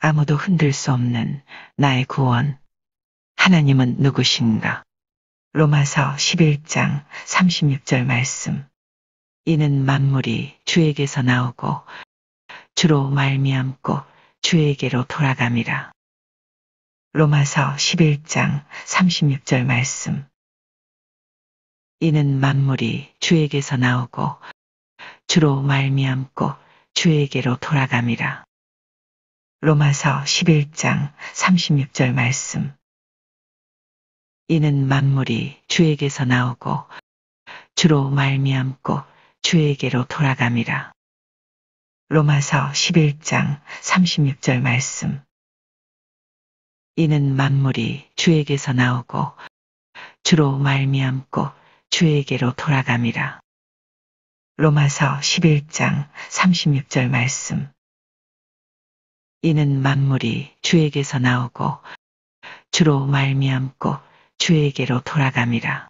아무도 흔들 수 없는 나의 구원. 하나님은 누구신가? 로마서 11장 36절 말씀. 이는 만물이 주에게서 나오고 주로 말미암고 주에게로 돌아감이라. 로마서 11장 36절 말씀. 이는 만물이 주에게서 나오고 주로 말미암고 주에게로 돌아감이라. 로마서 11장 36절 말씀. 이는 만물이 주에게서 나오고 주로 말미암고 주에게로 돌아감이라. 로마서 11장 36절 말씀. 이는 만물이 주에게서 나오고 주로 말미암고 주에게로 돌아감이라. 로마서 11장 36절 말씀. 이는 만물이 주에게서 나오고 주로 말미암고 주에게로 돌아감이라.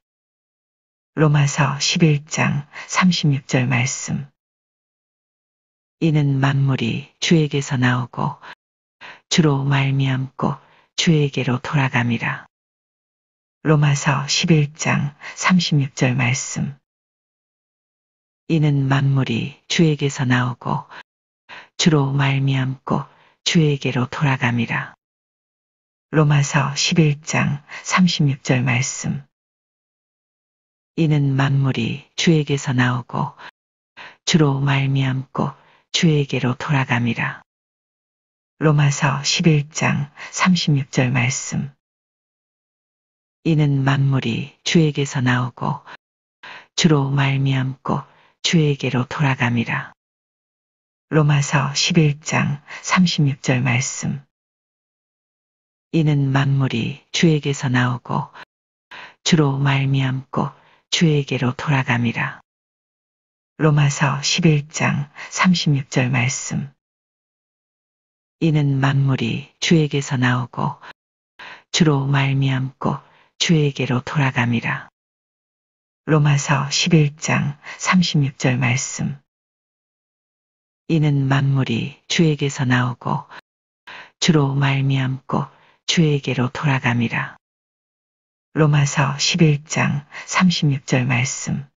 로마서 11장 36절 말씀. 이는 만물이 주에게서 나오고 주로 말미암고 주에게로 돌아감이라. 로마서 11장 36절 말씀. 이는 만물이 주에게서 나오고 주로 말미암고 주에게로 돌아감이라. 로마서 11장 36절 말씀. 이는 만물이 주에게서 나오고 주로 말미암고 주에게로 돌아감이라. 로마서 11장 36절 말씀. 이는 만물이 주에게서 나오고 주로 말미암고 주에게로 돌아감이라. 로마서 11장 36절 말씀. 이는 만물이 주에게서 나오고 주로 말미암고 주에게로 돌아감이라. 로마서 11장 36절 말씀. 이는 만물이 주에게서 나오고 주로 말미암고 주에게로 돌아감이라. 로마서 11장 36절 말씀. 이는 만물이 주에게서 나오고 주로 말미암고 주에게로 돌아감이라. 로마서 11장 36절 말씀.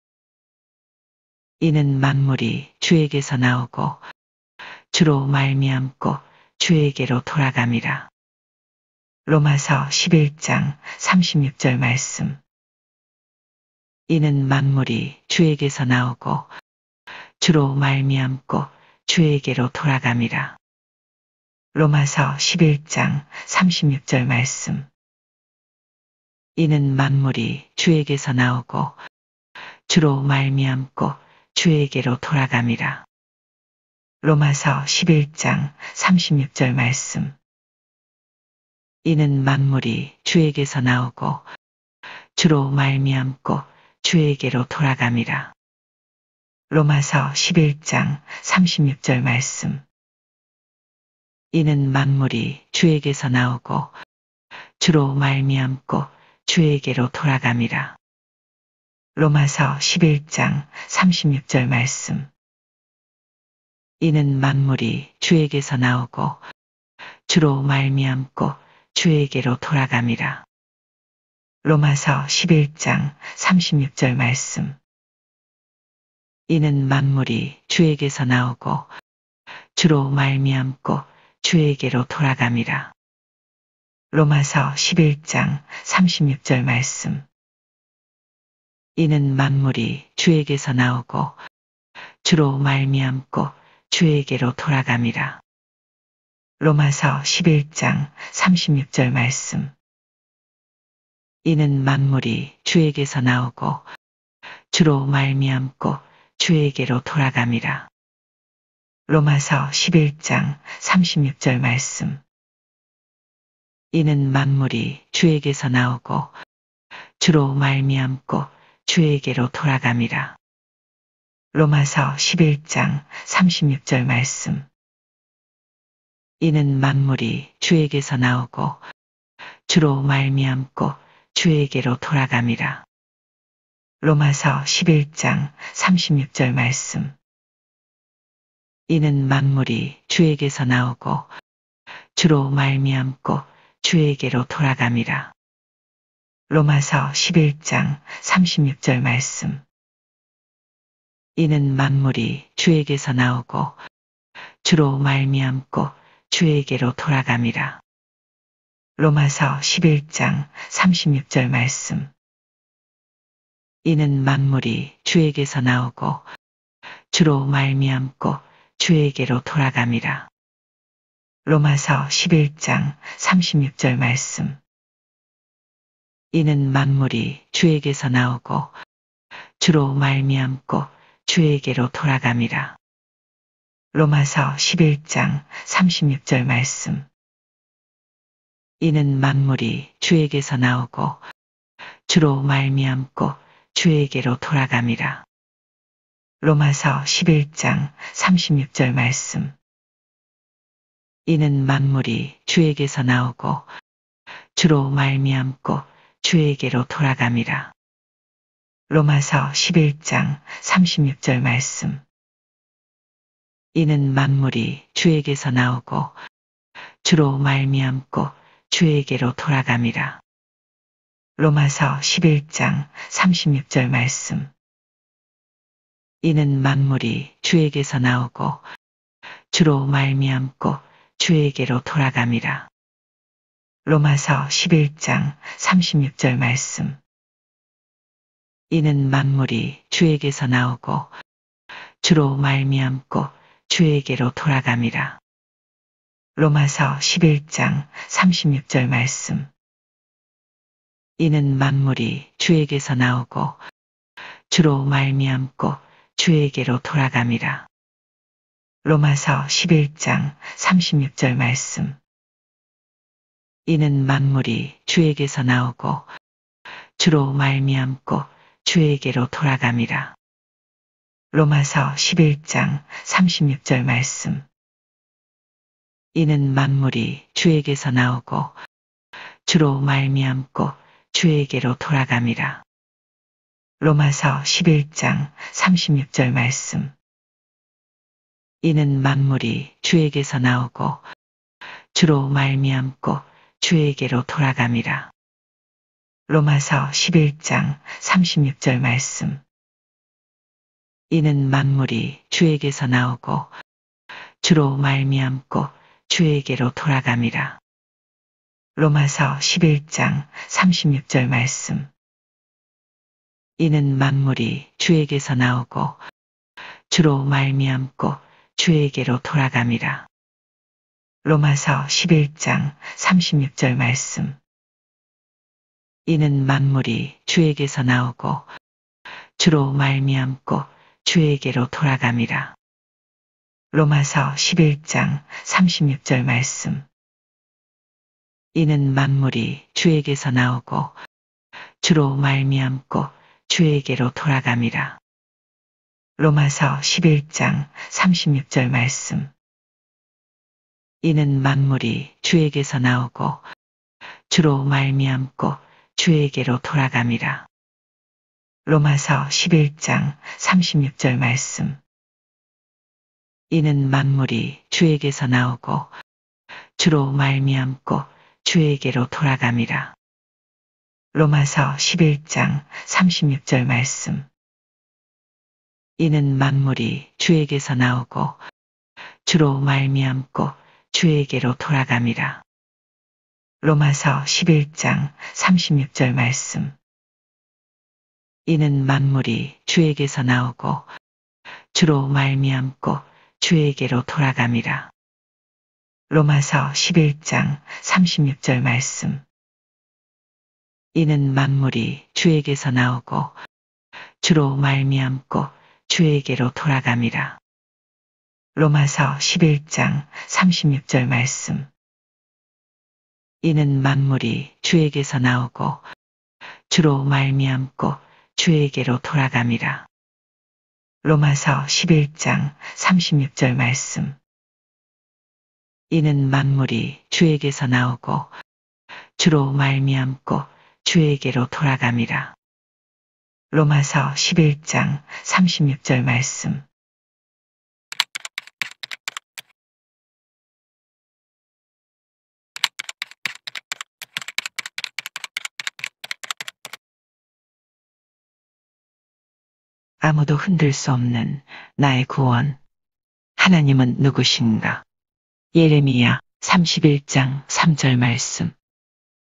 이는 만물이 주에게서 나오고 주로 말미암고 주에게로 돌아감이라. 로마서 11장 36절 말씀. 이는 만물이 주에게서 나오고 주로 말미암고 주에게로 돌아감이라. 로마서 11장 36절 말씀. 이는 만물이 주에게서 나오고 주로 말미암고 주에게로 돌아감이라. 로마서 11장 36절 말씀. 이는 만물이 주에게서 나오고 주로 말미암고 주에게로 돌아감이라. 로마서 11장 36절 말씀. 이는 만물이 주에게서 나오고 주로 말미암고 주에게로 돌아감이라. 로마서 11장 36절 말씀. 이는 만물이 주에게서 나오고 주로 말미암고 주에게로 돌아감이라. 로마서 11장 36절 말씀. 이는 만물이 주에게서 나오고 주로 말미암고 주에게로 돌아감이라. 로마서 11장 36절 말씀. 이는 만물이 주에게서 나오고 주로 말미암고 주에게로 돌아감이라. 로마서 11장 36절 말씀. 이는 만물이 주에게서 나오고 주로 말미암고 주에게로 돌아감이라. 로마서 11장 36절 말씀. 이는 만물이 주에게서 나오고 주로 말미암고 주에게로 돌아감이라. 로마서 11장 36절 말씀. 이는 만물이 주에게서 나오고 주로 말미암고 주에게로 돌아감이라. 로마서 11장 36절 말씀. 이는 만물이 주에게서 나오고 주로 말미암고 주에게로 돌아감이라. 로마서 11장 36절 말씀. 이는 만물이 주에게서 나오고 주로 말미암고 주에게로 돌아감이라. 로마서 11장 36절 말씀. 이는 만물이 주에게서 나오고 주로 말미암고 주에게로 돌아감이라. 로마서 11장 36절 말씀. 이는 만물이 주에게서 나오고 주로 말미암고 주에게로 돌아감이라. 로마서 11장 36절 말씀. 이는 만물이 주에게서 나오고 주로 말미암고 주에게로 돌아감이라. 로마서 11장 36절 말씀. 이는 만물이 주에게서 나오고 주로 말미암고 주에게로 돌아감이라. 로마서 11장 36절 말씀. 이는 만물이 주에게서 나오고 주로 말미암고 주에게로 돌아감이라. 로마서 11장 36절 말씀. 이는 만물이 주에게서 나오고 주로 말미암고 주에게로 돌아감이라. 로마서 11장 36절 말씀. 이는 만물이 주에게서 나오고 주로 말미암고 주에게로 돌아감이라. 로마서 11장 36절 말씀. 이는 만물이 주에게서 나오고 주로 말미암고 주에게로 돌아감이라. 로마서 11장 36절 말씀. 이는 만물이 주에게서 나오고 주로 말미암고 주에게로 돌아감이라. 로마서 11장 36절 말씀. 이는 만물이 주에게서 나오고 주로 말미암고 주에게로 돌아감이라. 로마서 11장 36절 말씀. 이는 만물이 주에게서 나오고 주로 말미암고 주에게로 돌아감이라. 로마서 11장 36절 말씀. 이는 만물이 주에게서 나오고 주로 말미암고 주에게로 돌아감이라. 로마서 11장 36절 말씀. 이는 만물이 주에게서 나오고 주로 말미암고 주에게로 돌아감이라. 로마서 11장 36절 말씀. 이는 만물이 주에게서 나오고 주로 말미암고 주에게로 돌아감이라. 로마서 11장 36절 말씀. 이는 만물이 주에게서 나오고 주로 말미암고 주에게로 돌아감이라. 로마서 11장 36절 말씀. 이는 만물이 주에게서 나오고 주로 말미암고 주에게로 돌아감이라. 로마서 11장 36절 말씀. 이는 만물이 주에게서 나오고 주로 말미암고 주에게로 돌아감이라. 로마서 11장 36절 말씀. 이는 만물이 주에게서 나오고 주로 말미암고 주에게로 돌아감이라. 로마서 11장 36절 말씀. 이는 만물이 주에게서 나오고 주로 말미암고 주에게로 돌아감이라. 로마서 11장 36절 말씀. 이는 만물이 주에게서 나오고 주로 말미암고 주에게로 돌아감이라. 로마서 11장 36절 말씀. 이는 만물이 주에게서 나오고 주로 말미암고 주에게로 돌아감이라. 로마서 11장 36절 말씀. 이는 만물이 주에게서 나오고 주로 말미암고 주에게로 돌아감이라. 로마서 11장 36절 말씀. 아무도 흔들 수 없는 나의 구원. 하나님은 누구신가? 예레미야 31장 3절 말씀.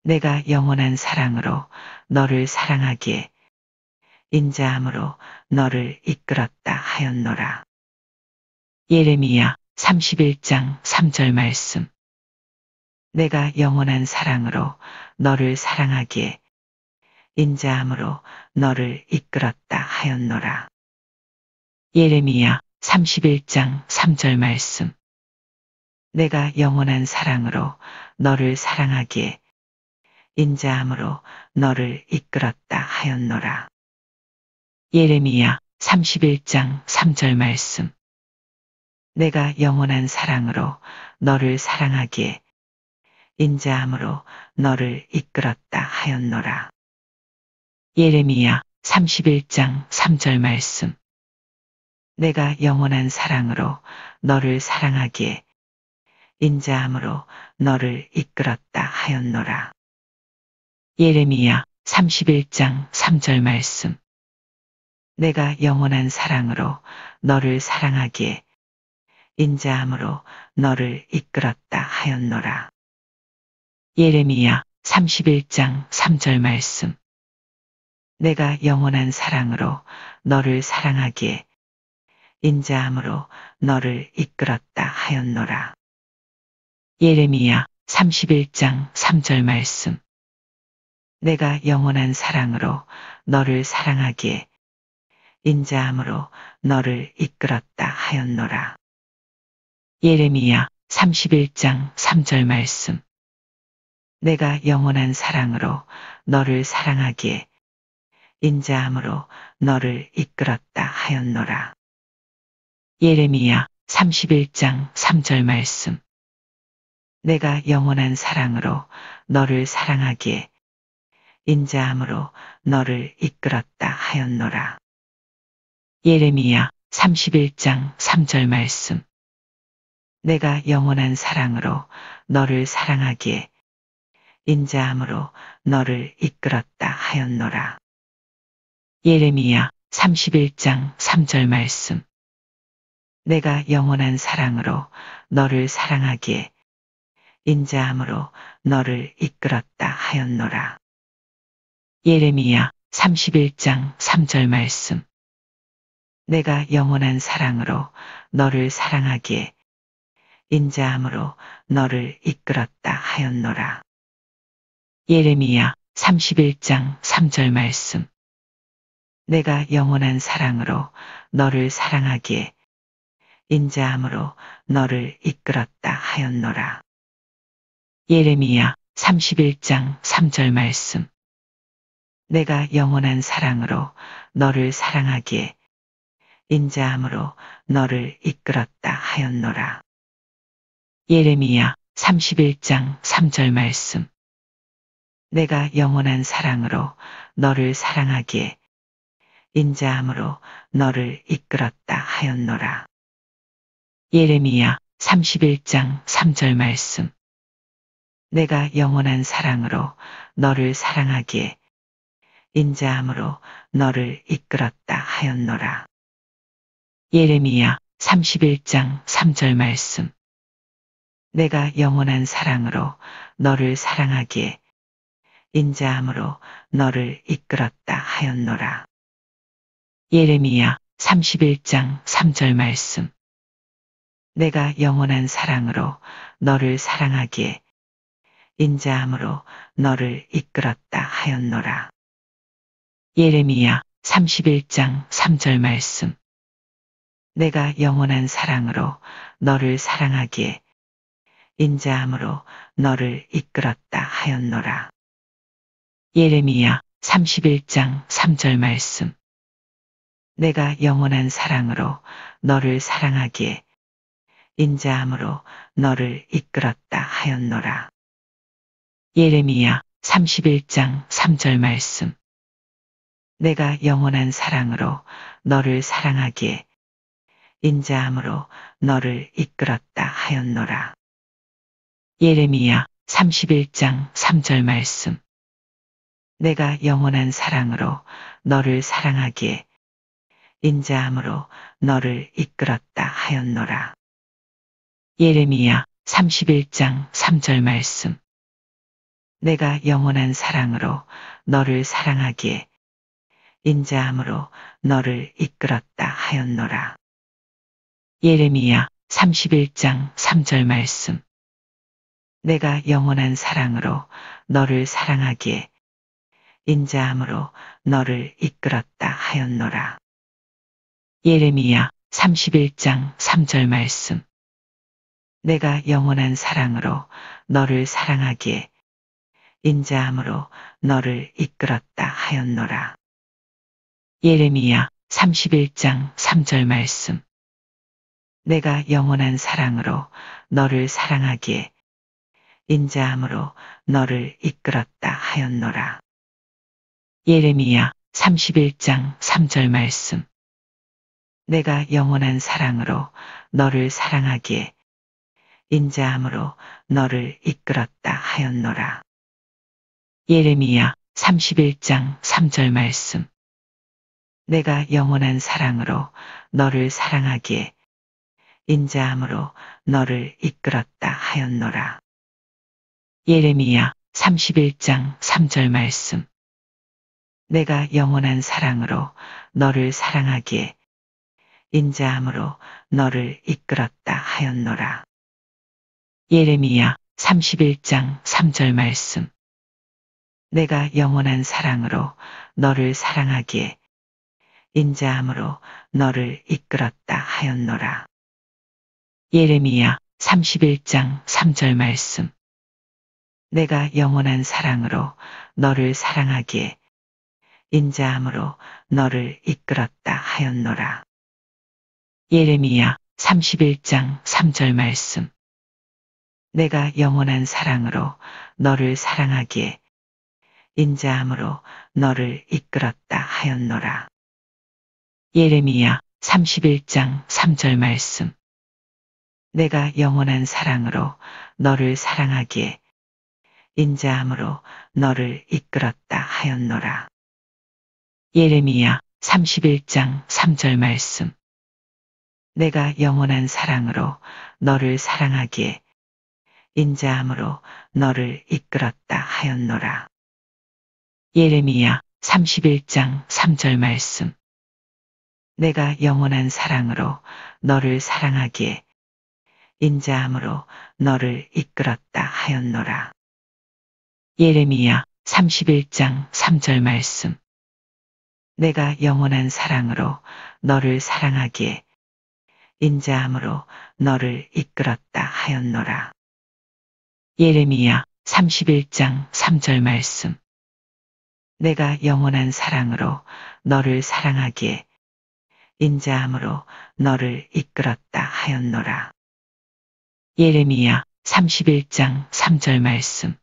내가 영원한 사랑으로 너를 사랑하기에 인자함으로 너를 이끌었다 하였노라. 예레미야 31장 3절 말씀. 내가 영원한 사랑으로 너를 사랑하기에 인자함으로 너를 이끌었다 하였노라. 예레미야 31장 3절 말씀. 내가 영원한 사랑으로 너를 사랑하기에 인자함으로 너를 이끌었다 하였노라. 예레미야 31장 3절 말씀. 내가 영원한 사랑으로 너를 사랑하기에 인자함으로 너를 이끌었다 하였노라. 예레미야 31장 3절 말씀. 내가 영원한 사랑으로 너를 사랑하기에 인자함으로 너를 이끌었다 하였노라. 예레미야 31장 3절 말씀. 내가 영원한 사랑으로 너를 사랑하기에 인자함으로 너를 이끌었다 하였노라. 예레미야 31장 3절 말씀. 내가 영원한 사랑으로 너를 사랑하기에 인자함으로 너를 이끌었다 하였노라. 예레미야 31장 3절 말씀. 내가 영원한 사랑으로 너를 사랑하기에 인자함으로 너를 이끌었다 하였노라. 예레미야 31장 3절 말씀. 내가 영원한 사랑으로 너를 사랑하기에 인자함으로 너를 이끌었다 하였노라. 예레미야 31장 3절 말씀. 내가 영원한 사랑으로 너를 사랑하기에 인자함으로 너를 이끌었다 하였노라. 예레미야 31장 3절 말씀. 내가 영원한 사랑으로 너를 사랑하기에 인자함으로 너를 이끌었다 하였노라. 예레미야 31장 3절 말씀. 내가 영원한 사랑으로 너를 사랑하기에 인자함으로 너를 이끌었다 하였노라. 예레미야 31장 3절 말씀. 내가 영원한 사랑으로 너를 사랑하기에 인자함으로 너를 이끌었다 하였노라. 예레미야 31장 3절 말씀. 내가 영원한 사랑으로 너를 사랑하기에 인자함으로 너를 이끌었다 하였노라. 예레미야 31장 3절 말씀. 내가 영원한 사랑으로 너를 사랑하기에 인자함으로 너를 이끌었다 하였노라. 예레미야 31장 3절 말씀. 내가 영원한 사랑으로 너를 사랑하기에 인자함으로 너를 이끌었다 하였노라. 예레미야 31장 3절 말씀. 내가 영원한 사랑으로 너를 사랑하기에 인자함으로 너를 이끌었다 하였노라. 예레미야 31장 3절 말씀. 내가 영원한 사랑으로 너를 사랑하기에 인자함으로 너를 이끌었다 하였노라. 예레미야 31장 3절 말씀. 내가 영원한 사랑으로 너를 사랑하기에 인자함으로 너를 이끌었다 하였노라. 예레미야 31장 3절 말씀. 내가 영원한 사랑으로 너를 사랑하기에 인자함으로 너를 이끌었다 하였노라. 예레미야 31장 3절 말씀. 내가 영원한 사랑으로 너를 사랑하기에 인자함으로 너를 이끌었다 하였노라. 예레미야 31장 3절 말씀. 내가 영원한 사랑으로 너를 사랑하기에 인자함으로 너를 이끌었다 하였노라. 예레미야 31장 3절 말씀. 내가 영원한 사랑으로 너를 사랑하기에 인자함으로 너를 이끌었다 하였노라. 예레미야 31장 3절 말씀. 내가 영원한 사랑으로 너를 사랑하기에 인자함으로 너를 이끌었다 하였노라. 예레미야 31장 3절 말씀. 내가 영원한 사랑으로 너를 사랑하기에 인자함으로 너를 이끌었다 하였노라. 예레미야 31장 3절 말씀. 내가 영원한 사랑으로 너를 사랑하기에 인자함으로 너를 이끌었다 하였노라. 예레미야 31장 3절 말씀. 내가 영원한 사랑으로 너를 사랑하기에 인자함으로 너를 이끌었다 하였노라. 예레미야 31장 3절 말씀. 내가 영원한 사랑으로 너를 사랑하기에 인자함으로 너를 이끌었다 하였노라. 예레미야 31장 3절 말씀. 내가 영원한 사랑으로 너를 사랑하기에 인자함으로 너를 이끌었다 하였노라. 예레미야 31장 3절 말씀. 내가 영원한 사랑으로 너를 사랑하기에 인자함으로 너를 이끌었다 하였노라. 예레미야 31장 3절 말씀. 내가 영원한 사랑으로 너를 사랑하기에 인자함으로 너를 이끌었다 하였노라. 예레미야 31장 3절 말씀. 내가 영원한 사랑으로 너를 사랑하기에 인자함으로 너를 이끌었다 하였노라. 예레미야 31장 3절 말씀. 내가 영원한 사랑으로 너를 사랑하기에 인자함으로 너를 이끌었다 하였노라. 예레미야 31장 3절 말씀. 내가 영원한 사랑으로 너를 사랑하기에 인자함으로 너를 이끌었다 하였노라. 예레미야 31장 3절 말씀. 내가 영원한 사랑으로 너를 사랑하기에 인자함으로 너를 이끌었다 하였노라. 예레미야 31장 3절 말씀. 내가 영원한 사랑으로 너를 사랑하기에 인자함으로 너를 이끌었다 하였노라. 예레미야 31장 3절 말씀. 내가 영원한 사랑으로 너를 사랑하기에 인자함으로 너를 이끌었다 하였노라. 예레미야 31장 3절 말씀. 내가 영원한 사랑으로 너를 사랑하기에 인자함으로 너를 이끌었다 하였노라. 예레미야 31장 3절 말씀.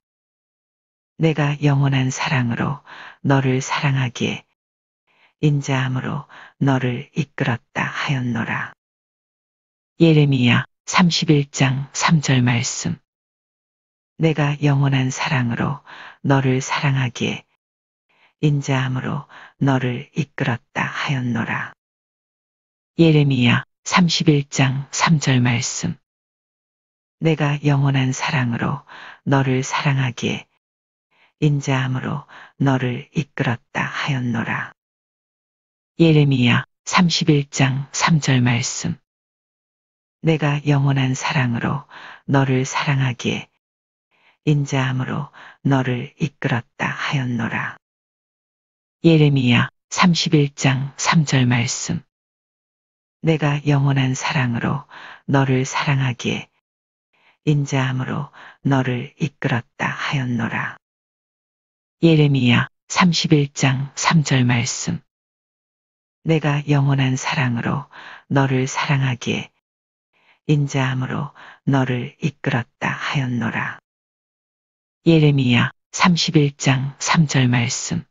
내가 영원한 사랑으로 너를 사랑하기에 인자함으로 너를 이끌었다 하였노라. 예레미야 31장 3절 말씀. 내가 영원한 사랑으로 너를 사랑하기에 인자함으로 너를 이끌었다 하였노라. 예레미야 31장 3절 말씀. 내가 영원한 사랑으로 너를 사랑하기에 인자함으로 너를 이끌었다 하였노라. 예레미야 31장 3절 말씀. 내가 영원한 사랑으로 너를 사랑하기에 인자함으로 너를 이끌었다 하였노라. 예레미야 31장 3절 말씀. 내가 영원한 사랑으로 너를 사랑하기에 인자함으로 너를 이끌었다 하였노라. 예레미야 31장 3절 말씀. 내가 영원한 사랑으로 너를 사랑하기에 인자함으로 너를 이끌었다 하였노라. 예레미야 31장 3절 말씀.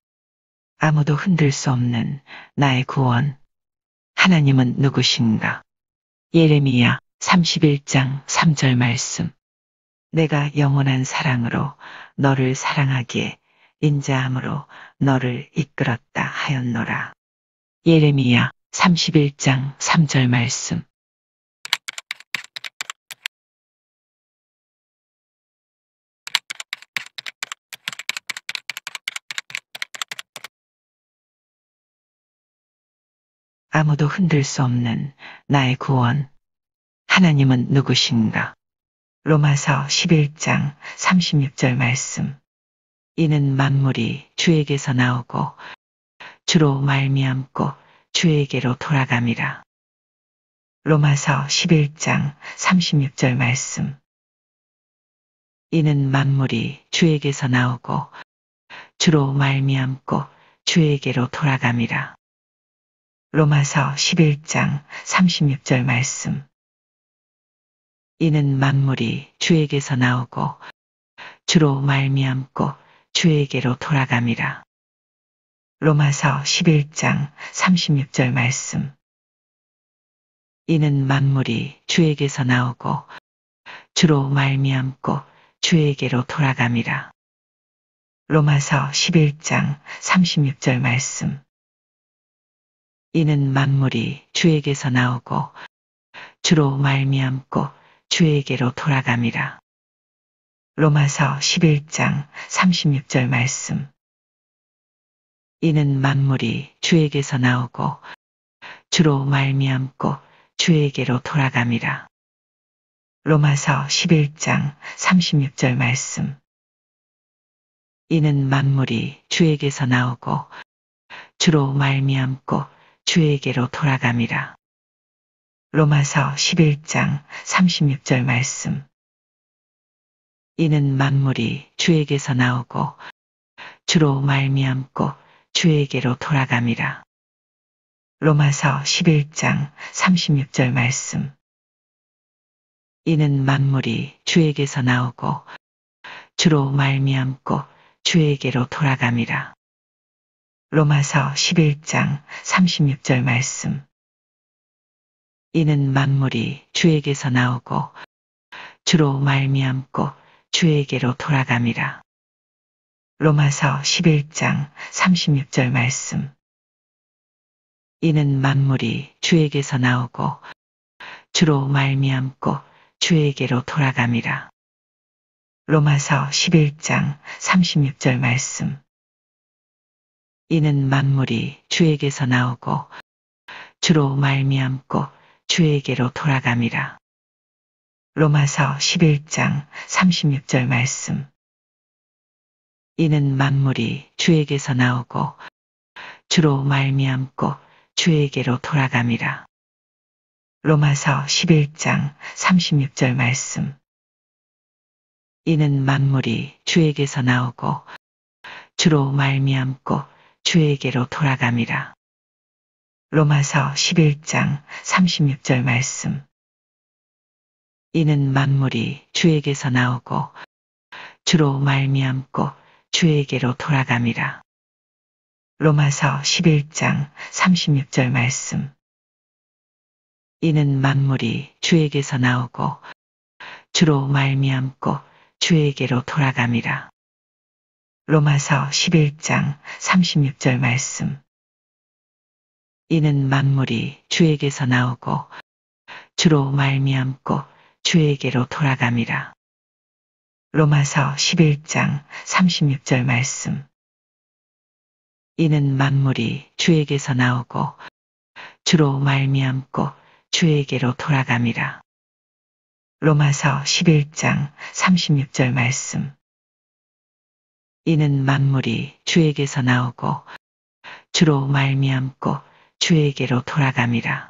아무도 흔들 수 없는 나의 구원. 하나님은 누구신가? 예레미야 31장 3절 말씀. 내가 영원한 사랑으로 너를 사랑하기에 인자함으로 너를 이끌었다 하였노라. 예레미야 31장 3절 말씀. 아무도 흔들 수 없는 나의 구원. 하나님은 누구신가? 로마서 11장 36절 말씀. 이는 만물이 주에게서 나오고 주로 말미암고 주에게로 돌아감이라. 로마서 11장 36절 말씀. 이는 만물이 주에게서 나오고 주로 말미암고 주에게로 돌아감이라. 로마서 11장 36절 말씀. 이는 만물이 주에게서 나오고 주로 말미암고 주에게로 돌아감이라. 로마서 11장 36절 말씀. 이는 만물이 주에게서 나오고 주로 말미암고 주에게로 돌아감이라. 로마서 11장 36절 말씀. 이는 만물이 주에게서 나오고 주로 말미암고 주에게로 돌아감이라. 로마서 11장 36절 말씀. 이는 만물이 주에게서 나오고 주로 말미암고 주에게로 돌아감이라. 로마서 11장 36절 말씀. 이는 만물이 주에게서 나오고 주로 말미암고 주에게로 돌아감이라. 로마서 11장 36절 말씀. 이는 만물이 주에게서 나오고 주로 말미암고 주에게로 돌아감이라. 로마서 11장 36절 말씀. 이는 만물이 주에게서 나오고 주로 말미암고 주에게로 돌아감이라. 로마서 11장 36절 말씀. 이는 만물이 주에게서 나오고 주로 말미암고 주에게로 돌아감이라. 로마서 11장 36절 말씀. 이는 만물이 주에게서 나오고 주로 말미암고 주에게로 돌아감이라. 로마서 11장 36절 말씀. 이는 만물이 주에게서 나오고 주로 말미암고 주에게로 돌아감이라. 로마서 11장 36절 말씀. 이는 만물이 주에게서 나오고 주로 말미암고 주에게로 돌아감이라. 로마서 11장 36절 말씀. 이는 만물이 주에게서 나오고 주로 말미암고 주에게로 돌아감이라. 로마서 11장 36절 말씀. 이는 만물이 주에게서 나오고 주로 말미암고 주에게로 돌아감이라. 로마서 11장 36절 말씀. 이는 만물이 주에게서 나오고 주로 말미암고 주에게로 돌아감이라. 로마서 11장 36절 말씀. 이는 만물이 주에게서 나오고 주로 말미암고 주에게로 돌아감이라. 로마서 11장 36절 말씀. 이는 만물이 주에게서 나오고 주로 말미암고 주에게로 돌아감이라. 로마서 11장 36절 말씀. 이는 만물이 주에게서 나오고 주로 말미암고 주에게로 돌아감이라.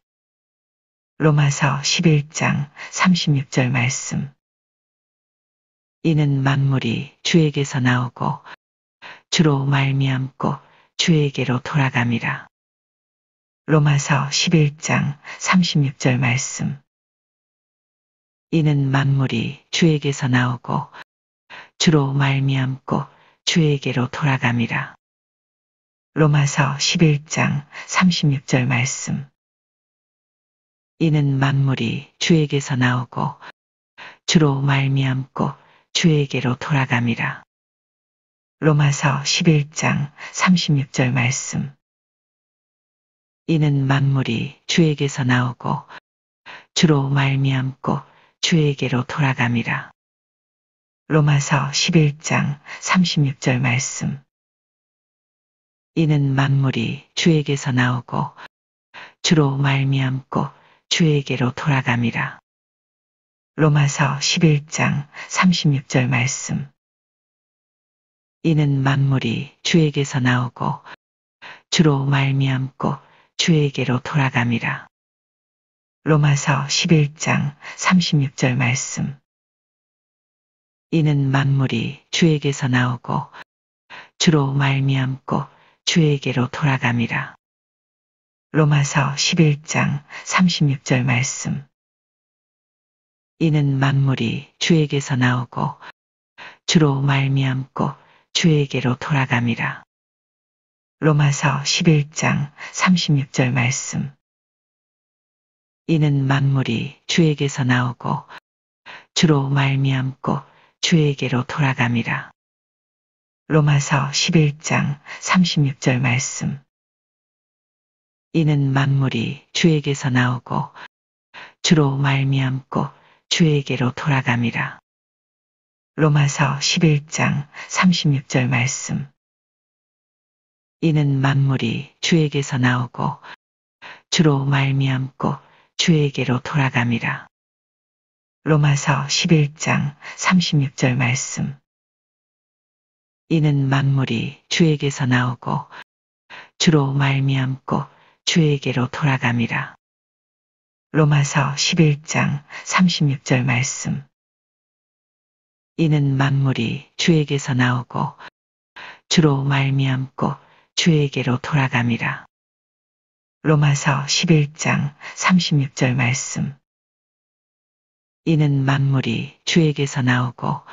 로마서 11장 36절 말씀. 이는 만물이 주에게서 나오고 주로 말미암고 주에게로 돌아감이라. 로마서 11장 36절 말씀. 이는 만물이 주에게서 나오고 주로 말미암고 주에게로 돌아감이라. 로마서 11장 36절 말씀. 이는 만물이 주에게서 나오고 주로 말미암고 주에게로 돌아감이라. 로마서 11장 36절 말씀. 이는 만물이 주에게서 나오고 주로 말미암고 주에게로 돌아감이라. 로마서 11장 36절 말씀. 이는 만물이 주에게서 나오고 주로 말미암고 주에게로 돌아감이라. 로마서 11장 36절 말씀. 이는 만물이 주에게서 나오고 주로 말미암고 주에게로 돌아감이라. 로마서 11장 36절 말씀. 이는 만물이 주에게서 나오고 주로 말미암고 주에게로 돌아감이라. 로마서 11장 36절 말씀. 이는 만물이 주에게서 나오고 주로 말미암고 주에게로 돌아감이라. 로마서 11장 36절 말씀. 이는 만물이 주에게서 나오고 주로 말미암고 주에게로 돌아감이라. 로마서 11장 36절 말씀. 이는 만물이 주에게서 나오고 주로 말미암고 주에게로 돌아감이라. 로마서 11장 36절 말씀. 이는 만물이 주에게서 나오고 주로 말미암고 주에게로 돌아감이라. 로마서 11장 36절 말씀. 이는 만물이 주에게서 나오고 주로 말미암고 주에게로 돌아감이라. 로마서 11장 36절 말씀. 이는 만물이 주에게서 나오고 주로 말미암고 주에게로 돌아감이라. 로마서 11장 36절 말씀. 이는 만물이 주에게서 나오고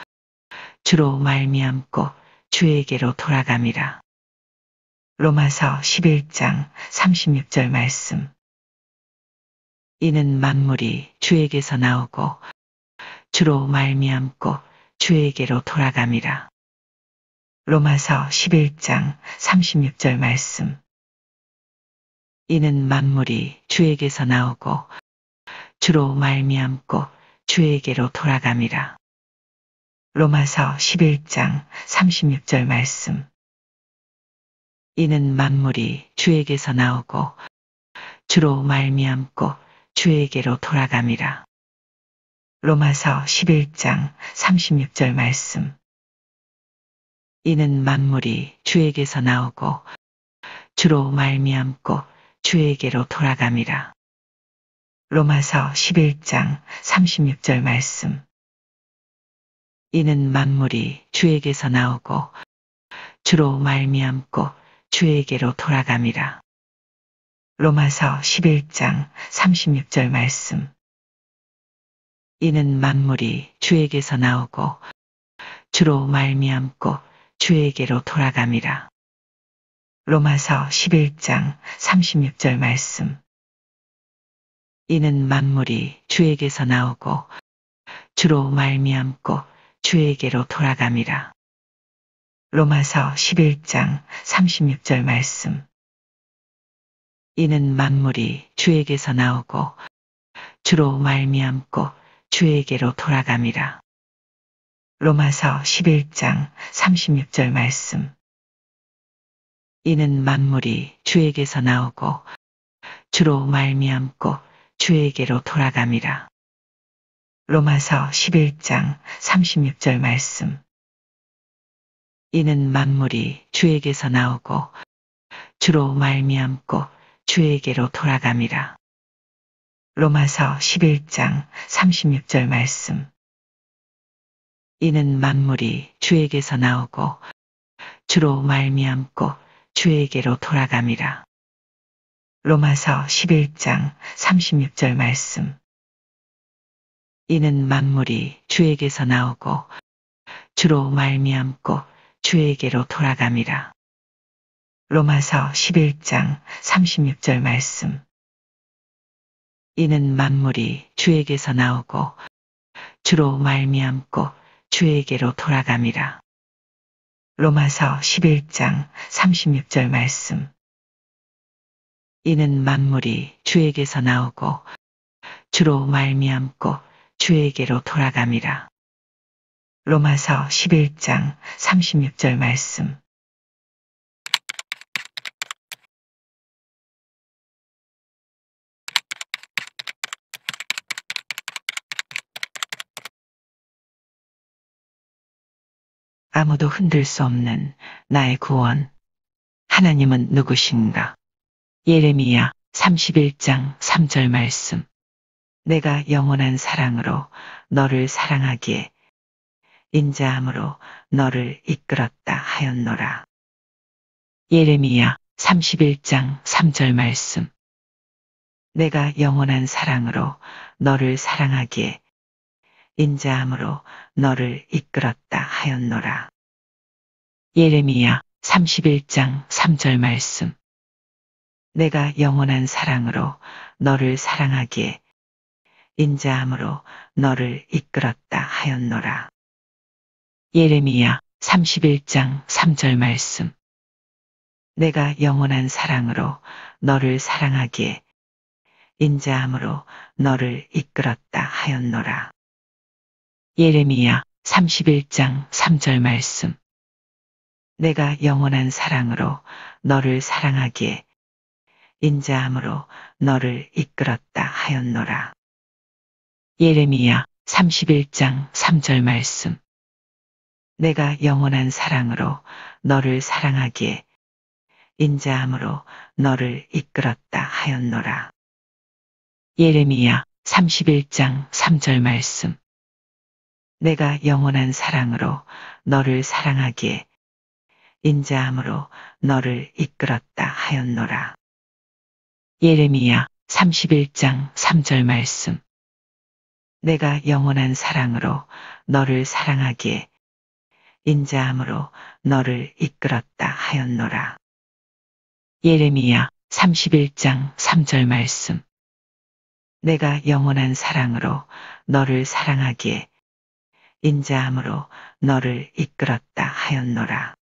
주로 말미암고 주에게로 돌아감이라. 로마서 11장 36절 말씀. 이는 만물이 주에게서 나오고 주로 말미암고 주에게로 돌아감이라. 로마서 11장 36절 말씀. 이는 만물이 주에게서 나오고 주로 말미암고 주에게로 돌아감이라. 로마서 11장 36절 말씀. 이는 만물이 주에게서 나오고 주로 말미암고 주에게로 돌아감이라. 로마서 11장 36절 말씀. 이는 만물이 주에게서 나오고 주로 말미암고 주에게로 돌아감이라. 로마서 11장 36절 말씀. 이는 만물이 주에게서 나오고 주로 말미암고 주에게로 돌아감이라. 로마서 11장 36절 말씀. 이는 만물이 주에게서 나오고 주로 말미암고 주에게로 돌아감이라. 로마서 11장 36절 말씀. 이는 만물이 주에게서 나오고 주로 말미암고 주에게로 돌아감이라. 로마서 11장 36절 말씀. 이는 만물이 주에게서 나오고 주로 말미암고 주에게로 돌아감이라. 로마서 11장 36절 말씀. 이는 만물이 주에게서 나오고 주로 말미암고 주에게로 돌아감이라. 로마서 11장 36절 말씀. 이는 만물이 주에게서 나오고 주로 말미암고 주에게로 돌아감이라. 로마서 11장 36절 말씀. 이는 만물이 주에게서 나오고 주로 말미암고 주에게로 돌아감이라. 로마서 11장 36절 말씀. 이는 만물이 주에게서 나오고 주로 말미암고 주에게로 돌아감이라. 로마서 11장 36절 말씀. 이는 만물이 주에게서 나오고 주로 말미암고 주에게로 돌아감이라. 로마서 11장 36절 말씀. 이는 만물이 주에게서 나오고 주로 말미암고 주에게로 돌아감이라. 로마서 11장 36절 말씀. 아무도 흔들 수 없는 나의 구원. 하나님은 누구신가? 예레미야 31장 3절 말씀. 내가 영원한 사랑으로 너를 사랑하기에 인자함으로 너를 이끌었다 하였노라. 예레미야 31장 3절 말씀. 내가 영원한 사랑으로 너를 사랑하기에 인자함으로 너를 이끌었다 하였노라. 예레미야 31장 3절 말씀. 내가 영원한 사랑으로 너를 사랑하기에 인자함으로 너를 이끌었다 하였노라. 예레미야 31장 3절 말씀. 내가 영원한 사랑으로 너를 사랑하기에 인자함으로 너를 이끌었다 하였노라. 예레미야 31장 3절 말씀. 내가 영원한 사랑으로 너를 사랑하기에 인자함으로 너를 이끌었다 하였노라. 예레미야 31장 3절 말씀. 내가 영원한 사랑으로 너를 사랑하기에 인자함으로 너를 이끌었다 하였노라. 예레미야 31장 3절 말씀. 내가 영원한 사랑으로 너를 사랑하기에 인자함으로 너를 이끌었다 하였노라. 예레미야 31장 3절 말씀. 내가 영원한 사랑으로 너를 사랑하기에 인자함으로 너를 이끌었다 하였노라. 예레미야 31장 3절 말씀. 내가 영원한 사랑으로 너를 사랑하기에 인자함으로 너를 이끌었다 하였노라.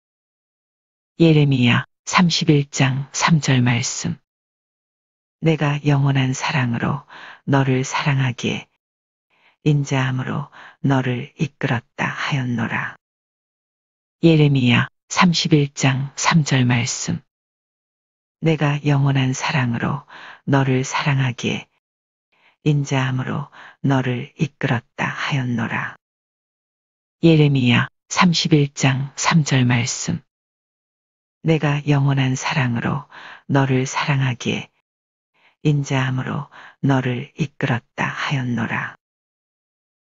예레미야 31장 3절 말씀. 내가 영원한 사랑으로 너를 사랑하기에 인자함으로 너를 이끌었다 하였노라. 예레미야 31장 3절 말씀. 내가 영원한 사랑으로 너를 사랑하기에 인자함으로 너를 이끌었다 하였노라. 예레미야 31장 3절 말씀. 내가 영원한 사랑으로 너를 사랑하기에 인자함으로 너를 이끌었다 하였노라.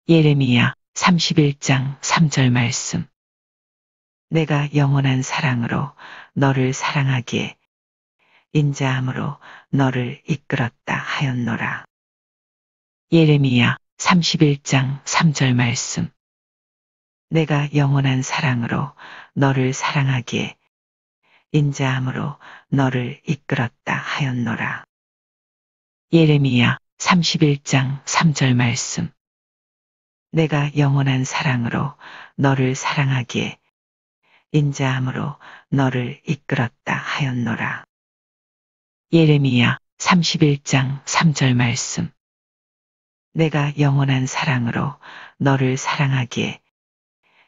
예레미야 31장 3절 말씀. 내가 영원한 사랑으로 너를 사랑하기에 인자함으로 너를 이끌었다 하였노라. 예레미야 31장 3절 말씀. 내가 영원한 사랑으로 너를 사랑하기에 인자함으로 너를 이끌었다 하였노라. 예레미야 31장 3절 말씀. 내가 영원한 사랑으로 너를 사랑하기에 인자함으로 너를 이끌었다 하였노라. 예레미야 31장 3절 말씀. 내가 영원한 사랑으로 너를 사랑하기에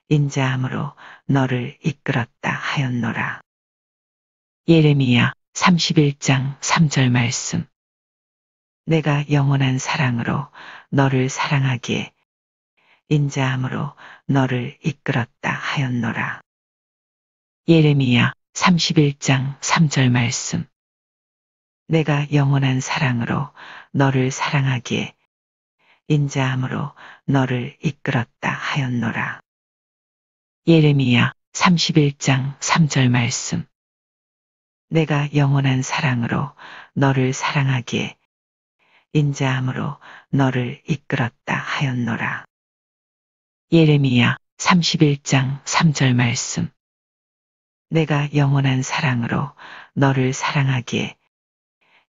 인자함으로 너를 이끌었다 하였노라. 예레미야 31장 3절 말씀. 내가 영원한 사랑으로 너를 사랑하기에 인자함으로 너를 이끌었다 하였노라. 예레미야 31장 3절 말씀. 내가 영원한 사랑으로 너를 사랑하기에 인자함으로 너를 이끌었다 하였노라. 예레미야 31장 3절 말씀. 내가 영원한 사랑으로 너를 사랑하기에 인자함으로 너를 이끌었다 하였노라. 예레미야 31장 3절 말씀. 내가 영원한 사랑으로 너를 사랑하기에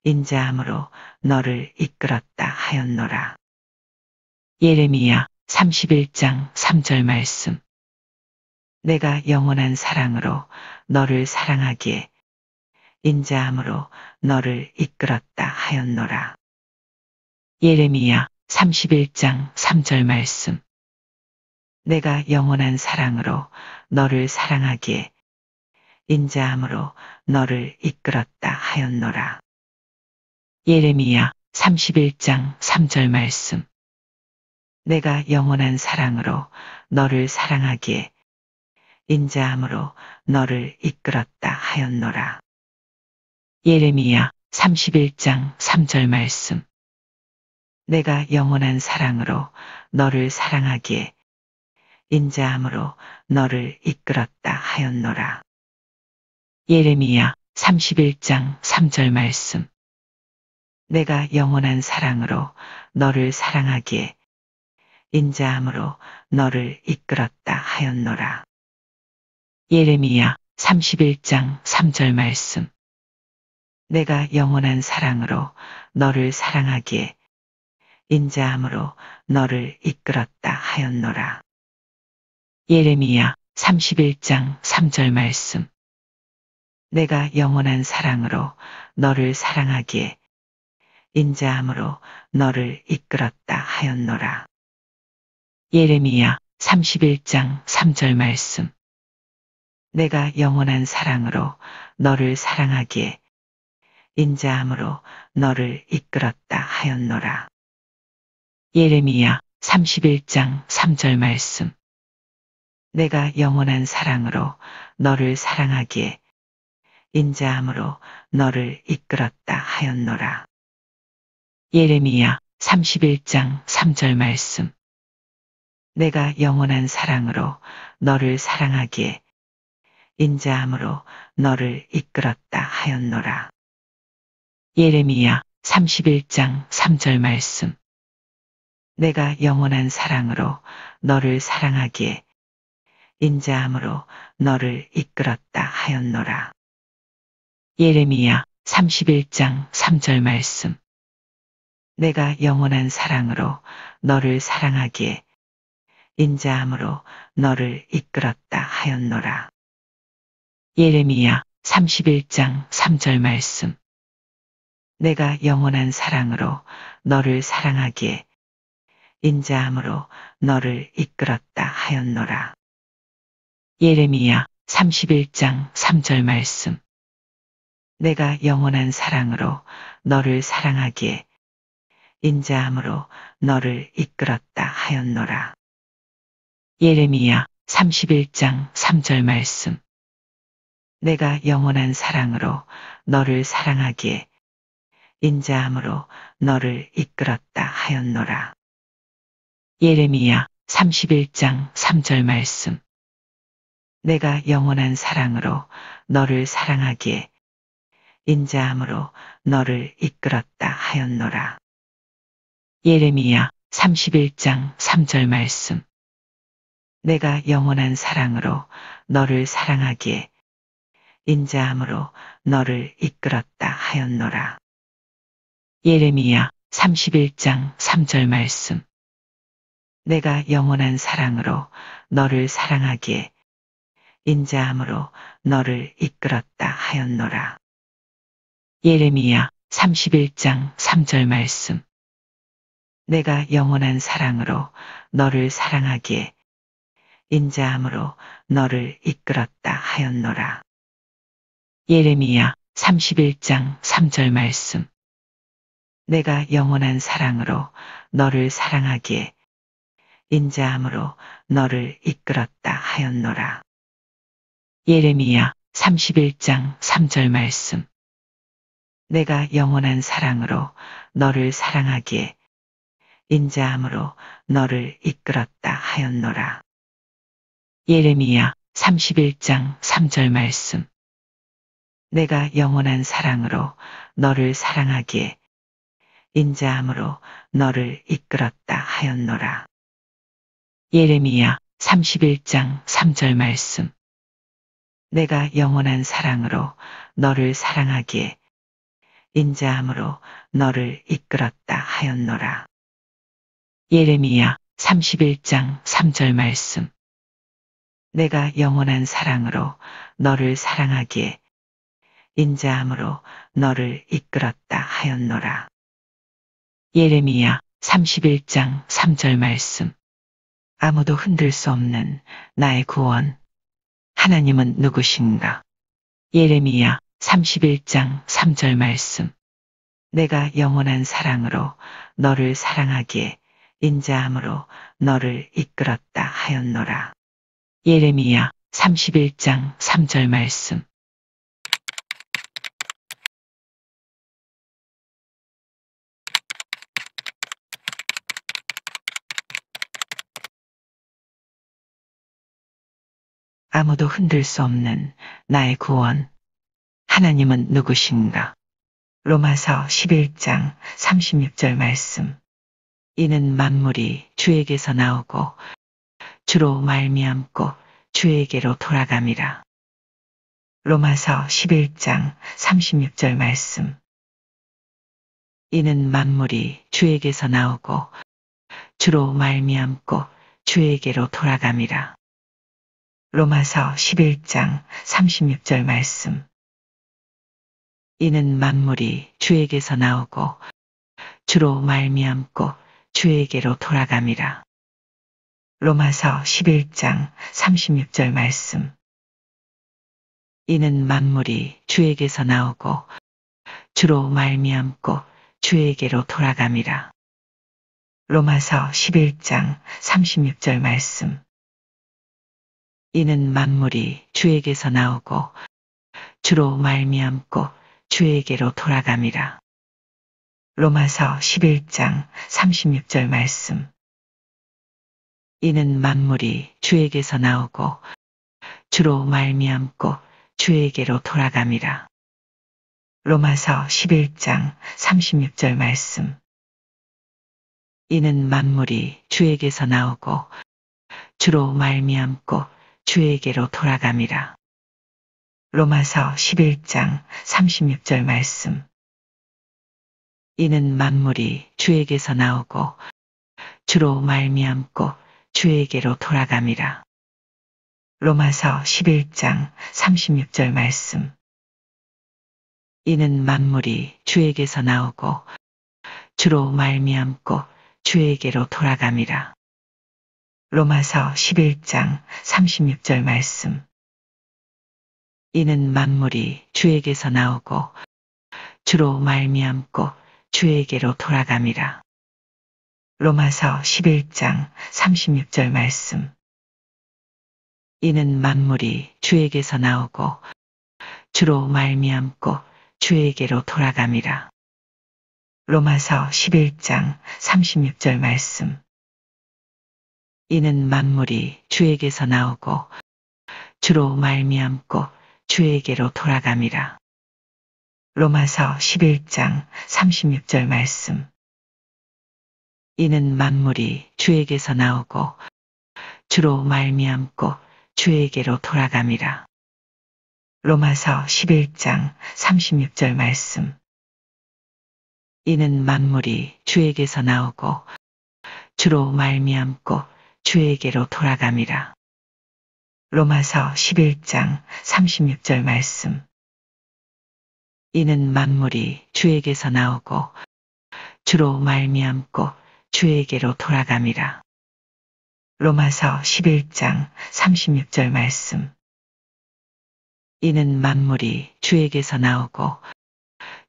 인자함으로 너를 이끌었다 하였노라. 예레미야 31장 3절 말씀. 내가 영원한 사랑으로 너를 사랑하기에 인자함으로 너를 이끌었다 하였노라. 예레미야 31장 3절 말씀. 내가 영원한 사랑으로 너를 사랑하기에 인자함으로 너를 이끌었다 하였노라. 예레미야 31장 3절 말씀. 내가 영원한 사랑으로 너를 사랑하기에 인자함으로 너를 이끌었다 하였노라. 예레미야 31장 3절 말씀. 내가 영원한 사랑으로 너를 사랑하기에 인자함으로 너를 이끌었다 하였노라. 예레미야 31장 3절 말씀. 내가 영원한 사랑으로 너를 사랑하기에 인자함으로 너를 이끌었다 하였노라. 예레미야 31장 3절 말씀. 내가 영원한 사랑으로 너를 사랑하기에 인자함으로 너를 이끌었다 하였노라. 예레미야 31장 3절 말씀. 내가 영원한 사랑으로 너를 사랑하기에 인자함으로 너를 이끌었다 하였노라. 예레미야 31장 3절 말씀. 내가 영원한 사랑으로 너를 사랑하기에 인자함으로 너를 이끌었다 하였노라. 예레미야 31장 3절 말씀. 내가 영원한 사랑으로 너를 사랑하기에 인자함으로 너를 이끌었다 하였노라. 예레미야 31장 3절 말씀. 내가 영원한 사랑으로 너를 사랑하기에 인자함으로 너를 이끌었다 하였노라. 예레미야 31장 3절 말씀. 내가 영원한 사랑으로 너를 사랑하기에 인자함으로 너를 이끌었다 하였노라. 예레미야 31장 3절 말씀. 내가 영원한 사랑으로 너를 사랑하기에 인자함으로 너를 이끌었다 하였노라. 예레미야 31장 3절 말씀. 내가 영원한 사랑으로 너를 사랑하기에 인자함으로 너를 이끌었다 하였노라. 예레미야 31장 3절 말씀. 내가 영원한 사랑으로 너를 사랑하기에 인자함으로 너를 이끌었다 하였노라. 예레미야 31장 3절 말씀. 내가 영원한 사랑으로 너를 사랑하기에 인자함으로 너를 이끌었다 하였노라. 예레미야 31장 3절 말씀. 내가 영원한 사랑으로 너를 사랑하기에 인자함으로 너를 이끌었다 하였노라. 예레미야 31장 3절 말씀. 내가 영원한 사랑으로 너를 사랑하기에 인자함으로 너를 이끌었다 하였노라. 예레미야 31장 3절 말씀. 내가 영원한 사랑으로 너를 사랑하기에 인자함으로 너를 이끌었다 하였노라. 예레미야 31장 3절 말씀. 내가 영원한 사랑으로 너를 사랑하기에 인자함으로 너를 이끌었다 하였노라. 예레미야 31장 3절 말씀. 내가 영원한 사랑으로 너를 사랑하기에 인자함으로 너를 이끌었다 하였노라. 예레미야 31장 3절 말씀. 내가 영원한 사랑으로 너를 사랑하기에 인자함으로 너를 이끌었다 하였노라. 예레미야 31장 3절 말씀. 내가 영원한 사랑으로 너를 사랑하기에 인자함으로 너를 이끌었다 하였노라. 예레미야 31장 3절 말씀. 내가 영원한 사랑으로 너를 사랑하기에 인자함으로 너를 이끌었다 하였노라. 예레미야 31장 3절 말씀. 내가 영원한 사랑으로 너를 사랑하기에 인자함으로 너를 이끌었다 하였노라. 예레미야 31장 3절 말씀. 아무도 흔들 수 없는 나의 구원. 하나님은 누구신가? 예레미야 31장 3절 말씀. 내가 영원한 사랑으로 너를 사랑하기에 인자함으로 너를 이끌었다 하였노라. 예레미야 31장 3절 말씀. 아무도 흔들 수 없는 나의 구원. 하나님은 누구신가? 로마서 11장 36절 말씀. 이는 만물이 주에게서 나오고 주로 말미암고 주에게로 돌아감이라. 로마서 11장 36절 말씀. 이는 만물이 주에게서 나오고 주로 말미암고 주에게로 돌아감이라. 로마서 11장 36절 말씀. 이는 만물이 주에게서 나오고 주로 말미암고 주에게로 돌아감이라. 로마서 11장 36절 말씀. 이는 만물이 주에게서 나오고 주로 말미암고 주에게로 돌아감이라. 로마서 11장 36절 말씀. 이는 만물이 주에게서 나오고 주로 말미암고 주에게로 돌아감이라. 로마서 11장 36절 말씀. 이는 만물이 주에게서 나오고 주로 말미암고 주에게로 돌아감이라. 로마서 11장 36절 말씀. 이는 만물이 주에게서 나오고 주로 말미암고 주에게로 돌아감이라. 로마서 11장 36절 말씀. 이는 만물이 주에게서 나오고 주로 말미암고 주에게로 돌아감이라. 로마서 11장 36절 말씀. 이는 만물이 주에게서 나오고 주로 말미암고 주에게로 돌아감이라. 로마서 11장 36절 말씀. 이는 만물이 주에게서 나오고 주로 말미암고 주에게로 돌아감이라. 로마서 11장 36절 말씀. 이는 만물이 주에게서 나오고 주로 말미암고 주에게로 돌아감이라. 로마서 11장 36절 말씀. 이는 만물이 주에게서 나오고 주로 말미암고 주에게로 돌아감이라. 로마서 11장 36절 말씀. 이는 만물이 주에게서 나오고 주로 말미암고 주에게로 돌아감이라. 로마서 11장 36절 말씀. 이는 만물이 주에게서 나오고 주로 말미암고 주에게로 돌아감이라. 로마서 11장 36절 말씀. 이는 만물이 주에게서 나오고 주로 말미암고 주에게로 돌아감이라. 로마서 11장 36절 말씀. 이는 만물이 주에게서 나오고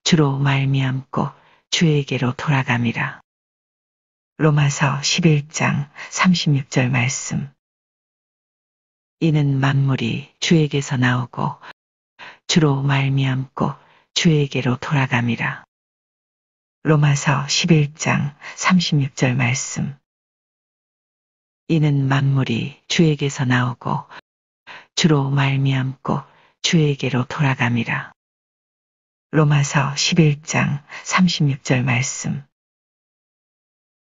주로 말미암고 주에게로 돌아감이라. 로마서 11장 36절 말씀. 이는 만물이 주에게서 나오고 주로 말미암고 주에게로 돌아감이라. 로마서 11장 36절 말씀. 이는 만물이 주에게서 나오고 주로 말미암고 주에게로 돌아감이라. 로마서 11장 36절 말씀.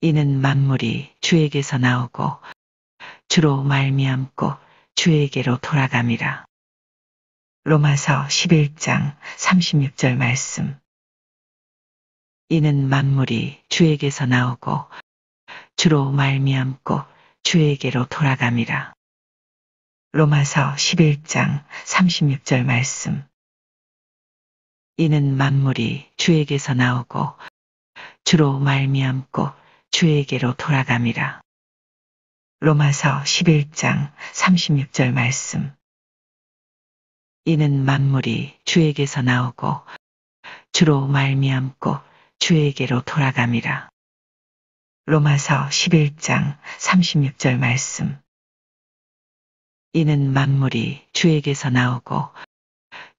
이는 만물이 주에게서 나오고 주로 말미암고 주에게로 돌아감이라. 로마서 11장 36절 말씀. 이는 만물이 주에게서 나오고 주로 말미암고 주에게로 돌아감이라. 로마서 11장 36절 말씀. 이는 만물이 주에게서 나오고 주로 말미암고 주에게로 돌아감이라. 로마서 11장 36절 말씀. 이는 만물이 주에게서 나오고 주로 말미암고 주에게로 돌아감이라. 로마서 11장 36절 말씀. 이는 만물이 주에게서 나오고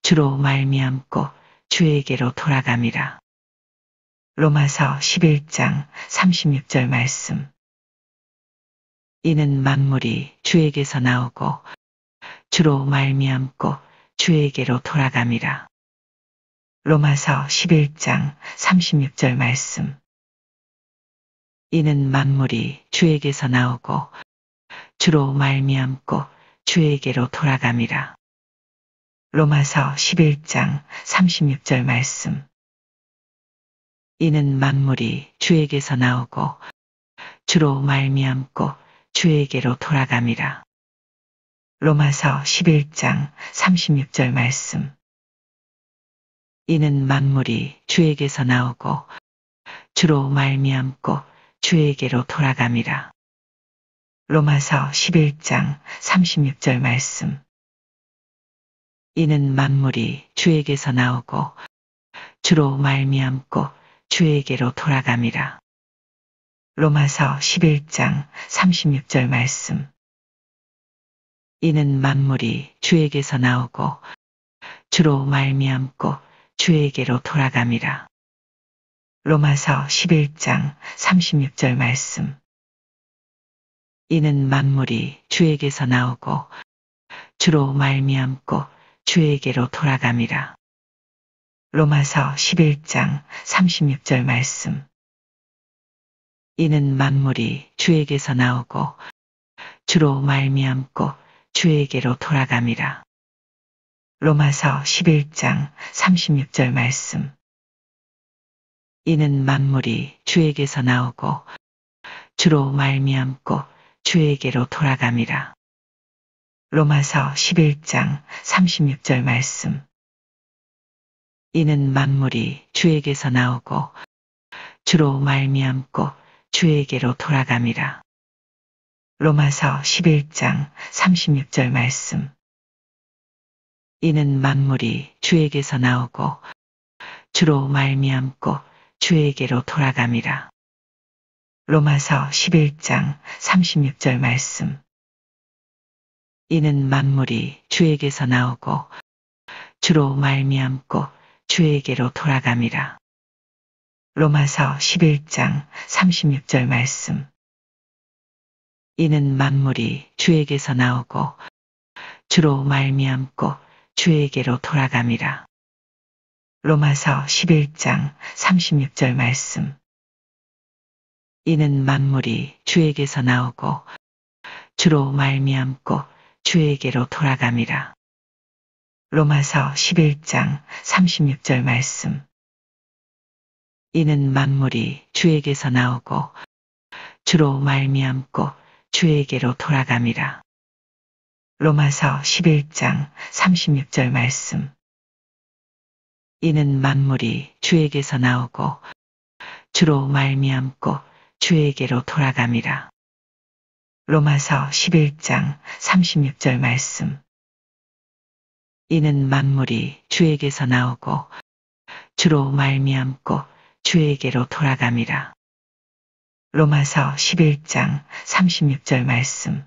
주로 말미암고 주에게로 돌아감이라. 로마서 11장 36절 말씀. 이는 만물이 주에게서 나오고 주로 말미암고 주에게로 돌아감이라. 로마서 11장 36절 말씀. 이는 만물이 주에게서 나오고 주로 말미암고 주에게로 돌아감이라. 로마서 11장 36절 말씀. 이는 만물이 주에게서 나오고 주로 말미암고 주에게로 돌아감이라. 로마서 11장 36절 말씀. 이는 만물이 주에게서 나오고 주로 말미암고 주에게로 돌아감이라. 로마서 11장 36절 말씀. 이는 만물이 주에게서 나오고 주로 말미암고 주에게로 돌아감이라. 로마서 11장 36절 말씀. 이는 만물이 주에게서 나오고 주로 말미암고 주에게로 돌아감이라. 로마서 11장 36절 말씀. 이는 만물이 주에게서 나오고 주로 말미암고 주에게로 돌아감이라. 로마서 11장 36절 말씀. 이는 만물이 주에게서 나오고 주로 말미암고 주에게로 돌아감이라. 로마서 11장 36절 말씀. 이는 만물이 주에게서 나오고 주로 말미암고 주에게로 돌아감이라. 로마서 11장 36절 말씀. 이는 만물이 주에게서 나오고 주로 말미암고 주에게로 돌아감이라. 로마서 11장 36절 말씀. 이는 만물이 주에게서 나오고 주로 말미암고 주에게로 돌아감이라. 로마서 11장 36절 말씀. 이는 만물이 주에게서 나오고 주로 말미암고 주에게로 돌아감이라. 로마서 11장 36절 말씀. 이는 만물이 주에게서 나오고 주로 말미암고 주에게로 돌아감이라. 로마서 11장 36절 말씀. 이는 만물이 주에게서 나오고 주로 말미암고 주에게로 돌아감이라. 로마서 11장 36절 말씀. 이는 만물이 주에게서 나오고 주로 말미암고 주에게로 돌아감이라. 로마서 11장 36절 말씀. 이는 만물이 주에게서 나오고 주로 말미암고 주에게로 돌아감이라. 로마서 11장 36절 말씀. 이는 만물이 주에게서 나오고 주로 말미암고 주에게로 돌아감이라. 로마서 11장 36절 말씀.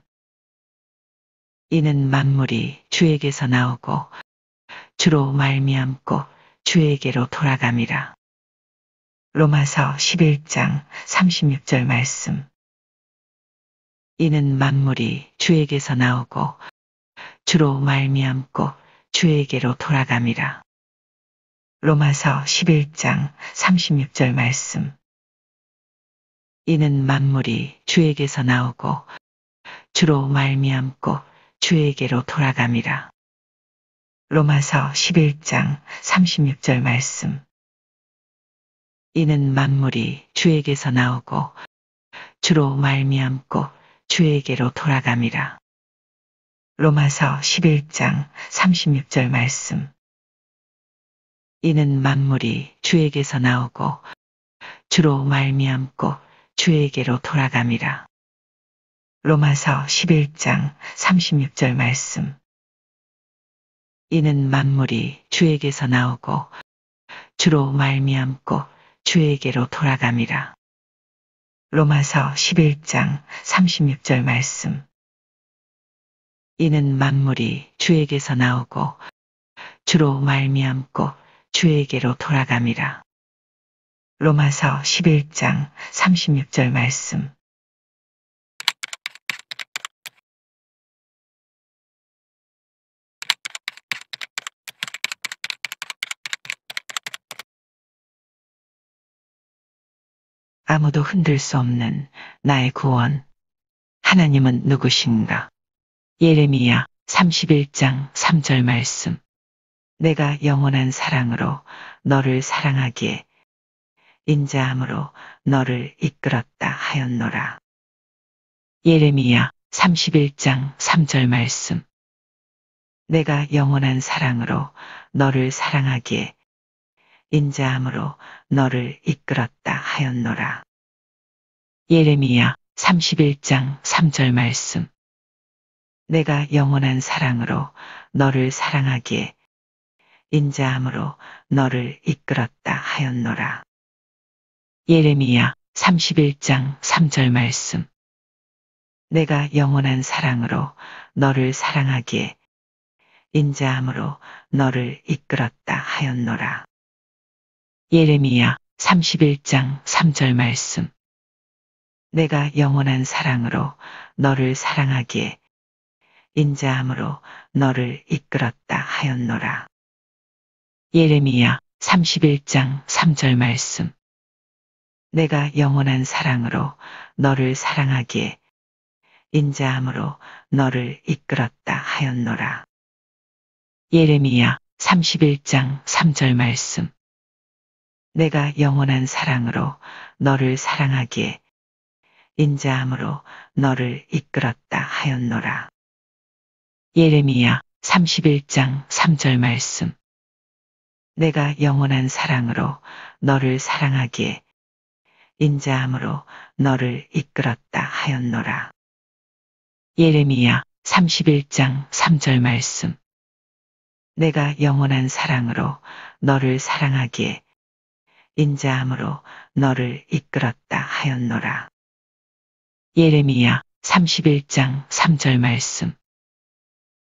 이는 만물이 주에게서 나오고 주로 말미암고 주에게로 돌아감이라. 로마서 11장 36절 말씀. 이는 만물이 주에게서 나오고 주로 말미암고 주에게로 돌아감이라. 로마서 11장 36절 말씀. 이는 만물이 주에게서 나오고 주로 말미암고 주에게로 돌아감이라. 로마서 11장 36절 말씀. 이는 만물이 주에게서 나오고 주로 말미암고 주에게로 돌아감이라. 로마서 11장 36절 말씀. 이는 만물이 주에게서 나오고 주로 말미암고 주에게로 돌아감이라. 로마서 11장 36절 말씀. 이는 만물이 주에게서 나오고 주로 말미암고 주에게로 돌아감이라. 로마서 11장 36절 말씀. 이는 만물이 주에게서 나오고 주로 말미암고 주에게로 돌아감이라. 로마서 11장 36절 말씀. 아무도 흔들 수 없는 나의 구원. 하나님은 누구신가? 예레미야 31장 3절 말씀. 내가 영원한 사랑으로 너를 사랑하기에 인자함으로 너를 이끌었다 하였노라. 예레미야 31장 3절 말씀. 내가 영원한 사랑으로 너를 사랑하기에 인자함으로 너를 이끌었다 하였노라. 예레미야 31장 3절 말씀. 내가 영원한 사랑으로 너를 사랑하기에 인자함으로 너를 이끌었다 하였노라. 예레미야 31장 3절 말씀. 내가 영원한 사랑으로 너를 사랑하기에 인자함으로 너를 이끌었다 하였노라. 예레미야 31장 3절 말씀. 내가 영원한 사랑으로 너를 사랑하기에 인자함으로 너를 이끌었다 하였노라. 예레미야 31장 3절 말씀. 내가 영원한 사랑으로 너를 사랑하기에 인자함으로 너를 이끌었다 하였노라. 예레미야 31장 3절 말씀. 내가 영원한 사랑으로 너를 사랑하기에 인자함으로 너를 이끌었다 하였노라. 예레미야 31장 3절 말씀. 내가 영원한 사랑으로 너를 사랑하기에 인자함으로 너를 이끌었다 하였노라. 예레미야 31장 3절 말씀. 내가 영원한 사랑으로 너를 사랑하기에 인자함으로 너를 이끌었다 하였노라. 예레미야 31장 3절 말씀.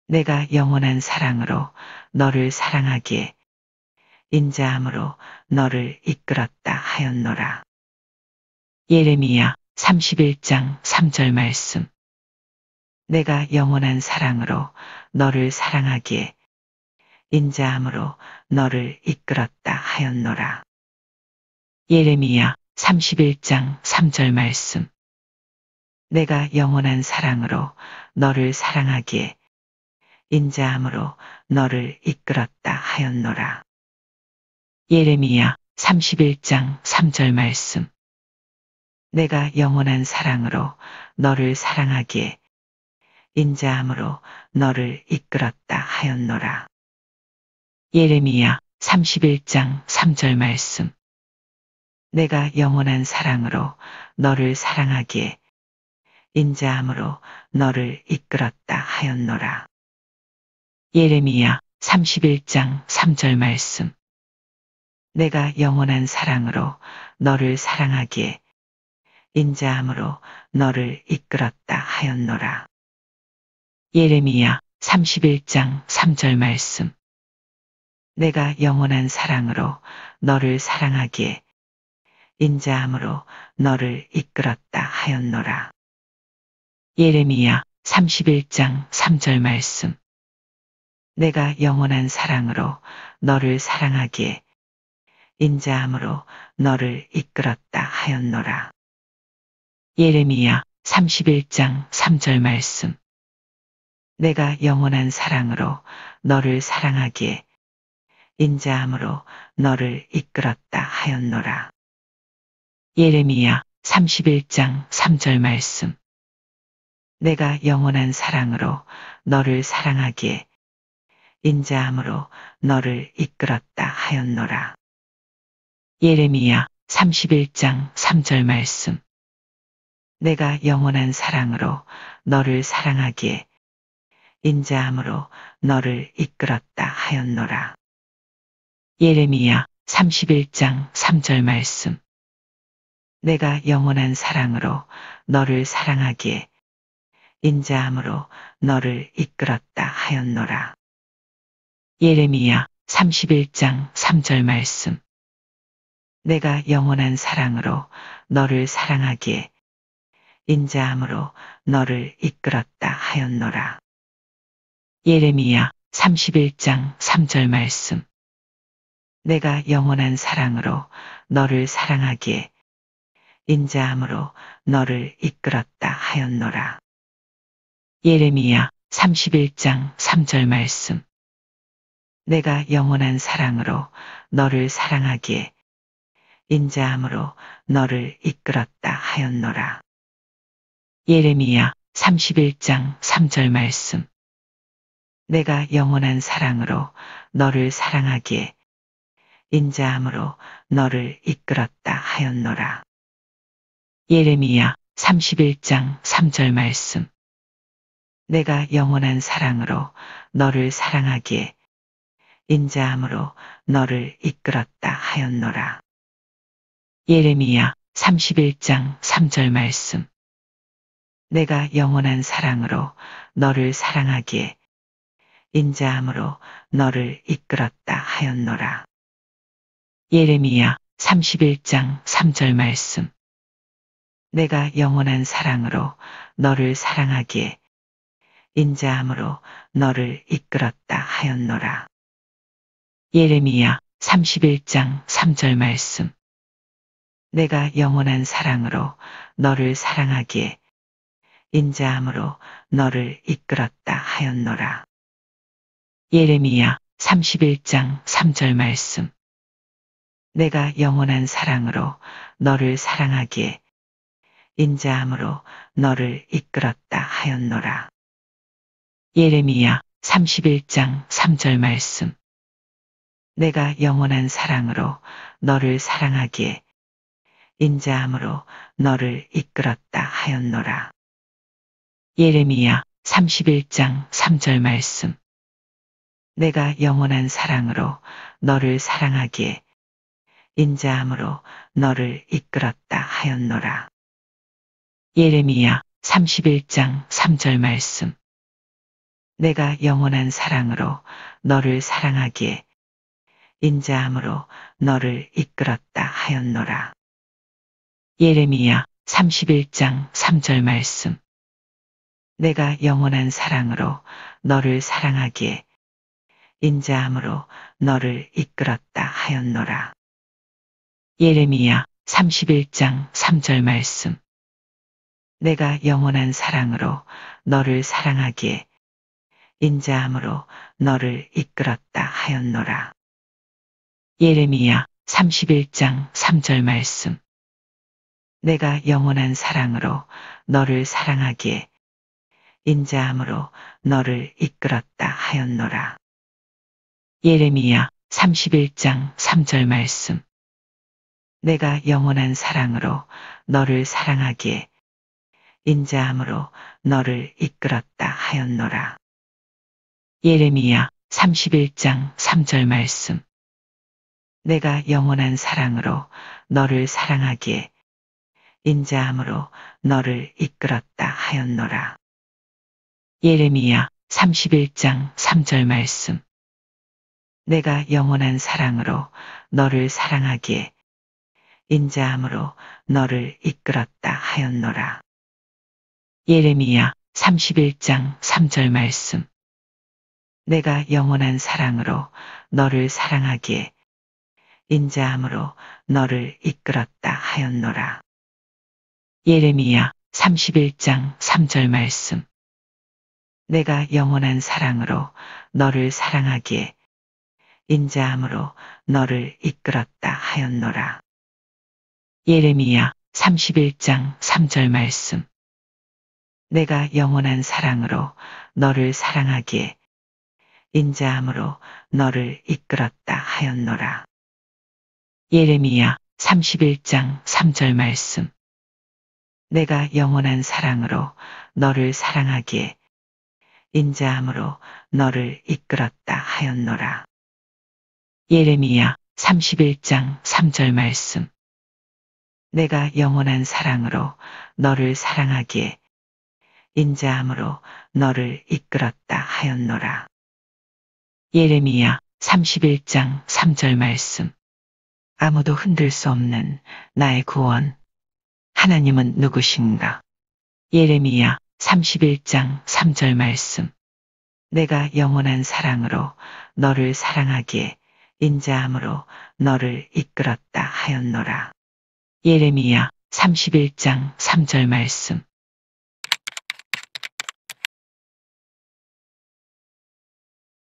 내가 영원한 사랑으로 너를 사랑하기에 인자함으로 너를 이끌었다 하였노라. 예레미야 31장 3절 말씀. 내가 영원한 사랑으로 너를 사랑하기에 인자함으로 너를 이끌었다 하였노라. 예레미야 31장 3절 말씀. 내가 영원한 사랑으로 너를 사랑하기에 인자함으로 너를 이끌었다 하였노라. 예레미야 31장 3절 말씀. 내가 영원한 사랑으로 너를 사랑하기에 인자함으로 너를 이끌었다 하였노라. 예레미야 31장 3절 말씀. 내가 영원한 사랑으로 너를 사랑하기에 인자함으로 너를 이끌었다 하였노라. 예레미야 31장 3절 말씀. 내가 영원한 사랑으로 너를 사랑하기에 인자함으로 너를 이끌었다 하였노라. 예레미야 31장 3절 말씀. 내가 영원한 사랑으로 너를 사랑하기에 인자함으로 너를 이끌었다 하였노라. 예레미야 31장 3절 말씀. 내가 영원한 사랑으로 너를 사랑하기에 인자함으로 너를 이끌었다 하였노라. 예레미야 31장 3절 말씀. 내가 영원한 사랑으로 너를 사랑하기에 인자함으로 너를 이끌었다 하였노라. 예레미야 31장 3절 말씀. 내가 영원한 사랑으로 너를 사랑하기에 인자함으로 너를 이끌었다 하였노라. 예레미야 31장 3절 말씀. 내가 영원한 사랑으로 너를 사랑하기에 인자함으로 너를 이끌었다 하였노라. 예레미야 31장 3절 말씀. 내가 영원한 사랑으로 너를 사랑하기에 인자함으로 너를 이끌었다 하였노라. 예레미야 31장 3절 말씀. 내가 영원한 사랑으로 너를 사랑하기에 인자함으로 너를 이끌었다 하였노라. 예레미야 31장 3절 말씀. 내가 영원한 사랑으로 너를 사랑하기에 인자함으로 너를 이끌었다 하였노라. 예레미야 31장 3절 말씀. 내가 영원한 사랑으로 너를 사랑하기에 인자함으로 너를 이끌었다 하였노라. 예레미야 31장 3절 말씀. 내가 영원한 사랑으로 너를 사랑하기에 인자함으로 너를 이끌었다 하였노라. 예레미야 31장 3절 말씀. 내가 영원한 사랑으로 너를 사랑하기에 인자함으로 너를 이끌었다 하였노라. 예레미야 31장 3절 말씀. 내가 영원한 사랑으로 너를 사랑하기에 인자함으로 너를 이끌었다 하였노라. 예레미야 31장 3절 말씀. 내가 영원한 사랑으로 너를 사랑하기에 인자함으로 너를 이끌었다 하였노라. 예레미야 31장 3절 말씀. 내가 영원한 사랑으로 너를 사랑하기에 인자함으로 너를 이끌었다 하였노라. 예레미야 31장 3절 말씀. 내가 영원한 사랑으로 너를 사랑하기에 인자함으로 너를 이끌었다 하였노라. 예레미야 31장 3절 말씀. 내가 영원한 사랑으로 너를 사랑하기에 인자함으로 너를 이끌었다 하였노라. 예레미야 31장 3절 말씀. 내가 영원한 사랑으로 너를 사랑하기에 인자함으로 너를 이끌었다 하였노라. 예레미야 31장 3절 말씀. 내가 영원한 사랑으로 너를 사랑하기에 인자함으로 너를 이끌었다 하였노라. 예레미야 31장 3절 말씀. 내가 영원한 사랑으로 너를 사랑하기에 인자함으로 너를 이끌었다 하였노라. 예레미야 31장 3절 말씀. 내가 영원한 사랑으로 너를 사랑하기에 인자함으로 너를 이끌었다 하였노라. 예레미야 31장 3절 말씀. 내가 영원한 사랑으로 너를 사랑하기에 인자함으로 너를 이끌었다 하였노라. 예레미야 31장 3절 말씀. 내가 영원한 사랑으로 너를 사랑하기에 인자함으로 너를 이끌었다 하였노라. 예레미야 31장 3절 말씀. 내가 영원한 사랑으로 너를 사랑하기에 인자함으로 너를 이끌었다 하였노라. 예레미야 31장 3절 말씀. 내가 영원한 사랑으로 너를 사랑하기에 인자함으로 너를 이끌었다 하였노라. 예레미야 31장 3절 말씀. 내가 영원한 사랑으로 너를 사랑하기에 인자함으로 너를 이끌었다 하였노라. 예레미야 31장 3절 말씀. 내가 영원한 사랑으로 너를 사랑하기에 인자함으로 너를 이끌었다 하였노라. 예레미야 31장 3절 말씀. 내가 영원한 사랑으로 너를 사랑하기에 인자함으로 너를 이끌었다 하였노라. 예레미야 31장 3절 말씀. 내가 영원한 사랑으로 너를 사랑하기에 인자함으로 너를 이끌었다 하였노라. 예레미야 31장 3절 말씀. 내가 영원한 사랑으로 너를 사랑하기에 인자함으로 너를 이끌었다 하였노라. 예레미야 31장 3절 말씀. 아무도 흔들 수 없는 나의 구원. 하나님은 누구신가? 예레미야 31장 3절 말씀. 내가 영원한 사랑으로 너를 사랑하기에 인자함으로 너를 이끌었다 하였노라. 예레미야 31장 3절 말씀.